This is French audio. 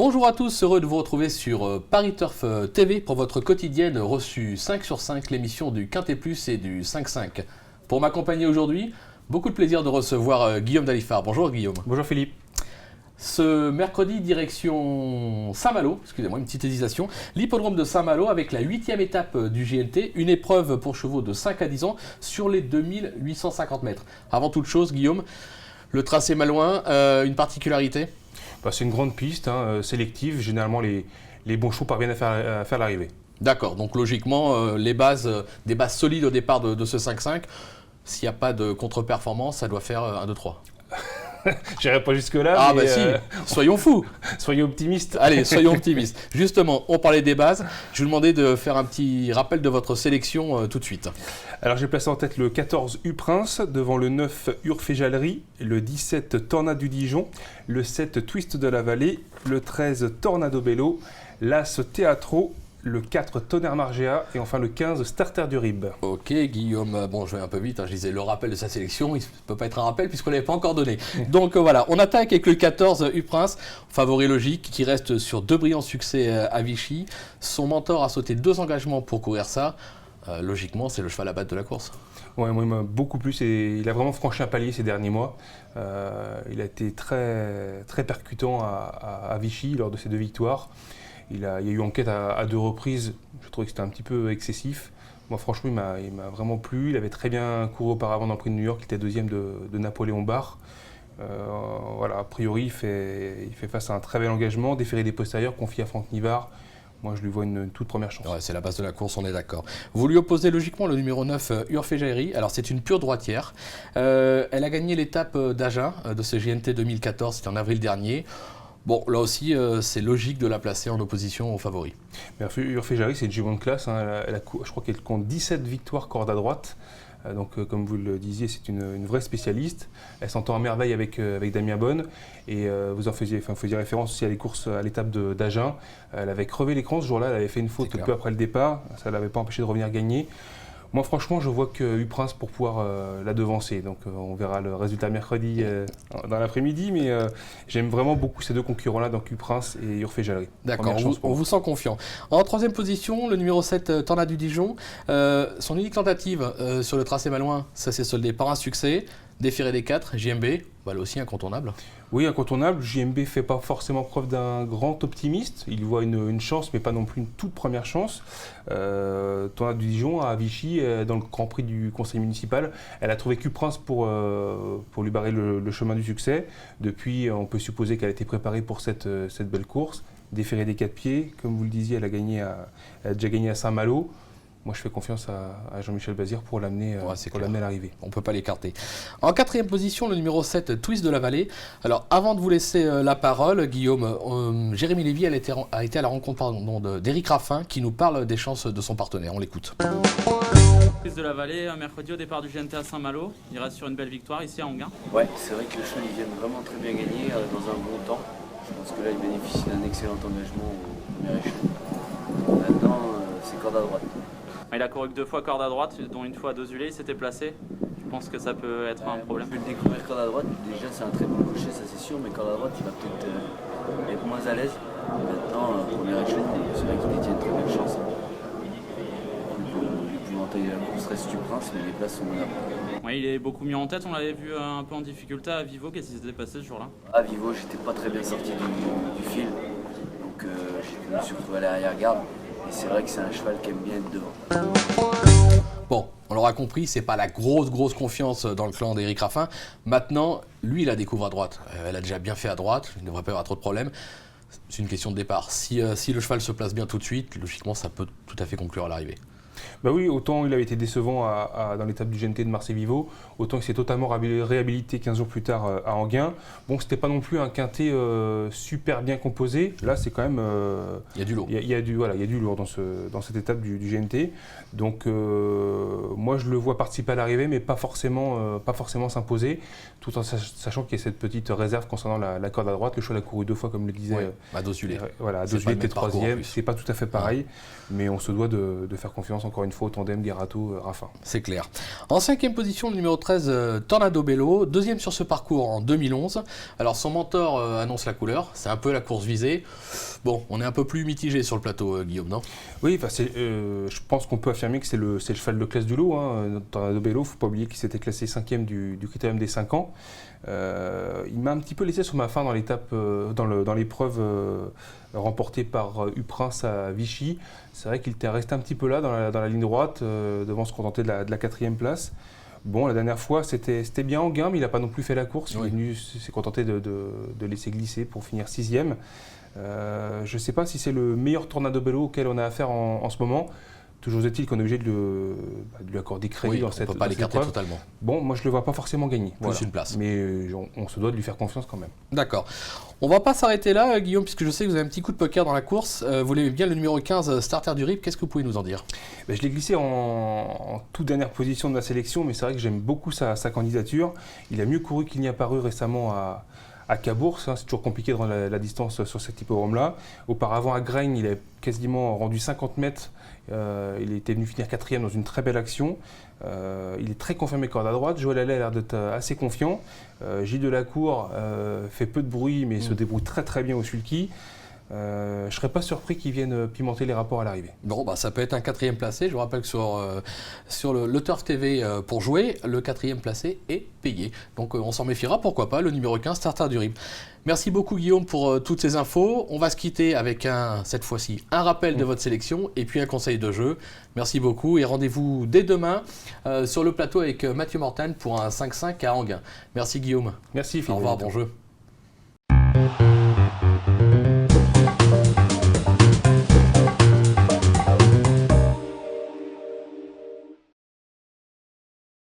Bonjour à tous, heureux de vous retrouver sur Paris Turf TV pour votre quotidienne reçue 5 sur 5, l'émission du Quintet Plus et du 5-5. Pour m'accompagner aujourd'hui, beaucoup de plaisir de recevoir Guillaume Dalifard. Bonjour Guillaume. Bonjour Philippe. Ce mercredi, direction Saint-Malo, excusez-moi, une petite hésitation, l'hippodrome de Saint-Malo avec la 8e étape du GNT, une épreuve pour chevaux de 5 à 10 ans sur les 2850 mètres. Avant toute chose, Guillaume, le tracé malouin, une particularité ? C'est une grande piste, sélective. Généralement, les bons chevaux parviennent à faire l'arrivée. D'accord, donc logiquement, des bases solides au départ de ce 5-5. S'il n'y a pas de contre-performance, ça doit faire 1, 2, 3. J'irai pas jusque-là. Ah bah si, soyons fous. Soyons optimistes. Allez, soyons optimistes. Justement, on parlait des bases. Je vous demandais de faire un petit rappel de votre sélection tout de suite. Alors j'ai placé en tête le 14 U-Prince, devant le 9 Urféjalerie, le 17 Tornade du Dijon, le 7 Twist de la Vallée, le 13 Tornado Bello, l'As Teatro, le 4 Tonnerre Margea et enfin le 15 Starter du Rib. Ok Guillaume, bon je vais un peu vite, je disais le rappel de sa sélection, il ne peut pas être un rappel puisqu'on ne l'avait pas encore donné. Donc voilà, on attaque avec le 14 U-Prince, favori logique, qui reste sur 2 brillants succès à Vichy. Son mentor a sauté 2 engagements pour courir ça. Logiquement, c'est le cheval à battre de la course. Ouais, moi, il m'a beaucoup plu. Il a vraiment franchi un palier ces derniers mois. Il a été très, très percutant à Vichy lors de ses 2 victoires. Il y a eu enquête à 2 reprises. Je trouvais que c'était un petit peu excessif. Moi, franchement, il m'a vraiment plu. Il avait très bien couru auparavant dans le prix de New York. Il était 2e de Napoléon Barre. Voilà, a priori, il fait face à un très bel engagement. Déféré des postérieurs, confié à Franck Nivard. Moi, je lui vois une toute première chance. Ouais, c'est la base de la course, on est d'accord. Vous lui opposez logiquement le numéro 9, Urféjalerie. Alors, c'est une pure droitière. Elle a gagné l'étape d'Agen de ce GNT 2014, c'était en avril dernier. Bon, là aussi, c'est logique de la placer en opposition aux favoris. Urféjalerie, c'est une jument de classe. Je crois qu'elle compte 17 victoires corde à droite. Donc, comme vous le disiez, c'est une vraie spécialiste. Elle s'entend à merveille avec Damien Bonne. Et vous faisiez référence aussi à les courses à l'étape d'Agen. Elle avait crevé l'écran ce jour-là. Elle avait fait une faute peu après le départ. Ça ne l'avait pas empêché de revenir gagner. Moi, franchement, je vois que U-Prince pour pouvoir la devancer. Donc, on verra le résultat mercredi dans l'après-midi. Mais j'aime vraiment beaucoup ces 2 concurrents-là, donc U-Prince et Urféjalerie. D'accord, on vous sent confiant. En 3e position, le numéro 7, Tornade du Dijon. Son unique tentative sur le tracé malouin, ça s'est soldé par un succès. Déféré des 4, JMB, là aussi incontournable. Oui, incontournable. JMB ne fait pas forcément preuve d'un grand optimiste. Il voit une chance, mais pas non plus une toute première chance. Tornade du Dijon, à Vichy, dans le Grand Prix du Conseil municipal, elle a trouvé Q-Prince pour lui barrer le chemin du succès. Depuis, on peut supposer qu'elle a été préparée pour cette belle course. Déféré des 4 pieds, comme vous le disiez, elle a déjà gagné à Saint-Malo. Moi, je fais confiance à Jean-Michel Bazir pour l'amener à l'arrivée. On ne peut pas l'écarter. En 4e position, le numéro 7, Twist de la Vallée. Alors, avant de vous laisser la parole, Guillaume, Jérémy Lévy a été à la rencontre d'Éric Raffin qui nous parle des chances de son partenaire. On l'écoute. Twist de la Vallée, mercredi au départ du GNT à Saint-Malo. Il reste sur une belle victoire ici à Anguin. Ouais, c'est vrai que le cheval il vient vraiment très bien gagner dans un bon temps. Je pense que là, il bénéficie d'un excellent engagement au premier échelon. Maintenant, c'est corde à droite. Il a couru que 2 fois corde à droite, dont une fois à Dozulé, il s'était placé. Je pense que ça peut être un problème. Je vais le découvrir corde à droite. Déjà, c'est un très bon cocher, ça c'est sûr, mais corde à droite, il va peut-être être moins à l'aise. Maintenant, premier échelon, c'est vrai qu'il détient une très belle chance. L'épouvantail de la course reste du Prince, mais les places sont menables. Ouais, il est beaucoup mis en tête, on l'avait vu un peu en difficulté à Vivo. Qu'est-ce qui s'était passé ce jour-là? À Vivo, j'étais pas très bien sorti du fil, donc je me suis retrouvé à l'arrière-garde. Et c'est vrai que c'est un cheval qui aime bien être devant. Bon, on l'aura compris, c'est pas la grosse confiance dans le clan d'Éric Raffin. Maintenant, lui, il la découvre à droite. Elle a déjà bien fait à droite, il ne devrait pas y avoir trop de problèmes. C'est une question de départ. Si le cheval se place bien tout de suite, logiquement, ça peut tout à fait conclure à l'arrivée. Bah oui, autant il avait été décevant dans l'étape du GNT de Marseille-Vivo, autant il s'est totalement réhabilité 15 jours plus tard à Anguin. Bon, c'était pas non plus un quintet super bien composé. Là, c'est quand même... il y a du lourd. Il y a du lourd dans cette étape du GNT. Donc, moi, je le vois participer à l'arrivée, mais pas forcément s'imposer, tout en sachant qu'il y a cette petite réserve concernant la corde à droite. Le cheval a couru 2 fois, comme le disait... Ouais, à Dozulé. Voilà, à Dozulé était 3e. C'est pas tout à fait pareil, mais on se doit de faire confiance chance encore une fois au tandem Guerato-Raffin. C'est clair. En 5e position, le numéro 13, Tornado Bello, 2e sur ce parcours en 2011. Alors son mentor annonce la couleur, c'est un peu la course visée. Bon, on est un peu plus mitigé sur le plateau, Guillaume, non? Oui, je pense qu'on peut affirmer que c'est le cheval de classe du lot. Tornado Bello, il ne faut pas oublier qu'il s'était classé 5e du critérium des 5 ans. Il m'a un petit peu laissé sur ma faim dans l'étape, dans l'épreuve remportée par U-Prince à Vichy. C'est vrai qu'il était resté un petit peu là dans la ligne droite, devant se contenter de la 4e place. Bon, la dernière fois, c'était bien en gain, mais il n'a pas non plus fait la course. Oui. Il s'est contenté de laisser glisser pour finir 6e. Je ne sais pas si c'est le meilleur Tornado Bello auquel on a affaire en ce moment. Toujours est-il qu'on est obligé de lui accorder crédit dans cette on ne peut pas l'écarter épreuve. totalement. Bon, moi je ne le vois pas forcément gagner. Plus une place. Mais on se doit de lui faire confiance quand même. D'accord. On va pas s'arrêter là, Guillaume, puisque je sais que vous avez un petit coup de poker dans la course. Vous l'aimez bien, le numéro 15, Starter du RIP. Qu'est-ce que vous pouvez nous en dire? Je l'ai glissé en toute dernière position de ma sélection, mais c'est vrai que j'aime beaucoup sa candidature. Il a mieux couru qu'il n'y a paru récemment à Cabourg. C'est toujours compliqué de rendre la distance sur cet hippodrome-là. Auparavant, à Graigne, il a quasiment rendu 50 mètres. Il était venu finir 4e dans une très belle action. Il est très confirmé corde à droite. Joël Allais a l'air d'être assez confiant. Gilles Delacour fait peu de bruit, mais se débrouille très très bien au sulky. Je ne serais pas surpris qu'ils viennent pimenter les rapports à l'arrivée. Bon, ça peut être un 4e placé. Je vous rappelle que sur le Turf TV, pour jouer, le 4e placé est payé. Donc on s'en méfiera, pourquoi pas, le numéro 15, Starter du RIP. Merci beaucoup Guillaume pour toutes ces infos. On va se quitter avec cette fois-ci, un rappel de votre sélection et puis un conseil de jeu. Merci beaucoup et rendez-vous dès demain sur le plateau avec Mathieu Mortagne pour un 5-5 à Anguin. Merci Guillaume. Merci Philippe. Au revoir, bon jeu.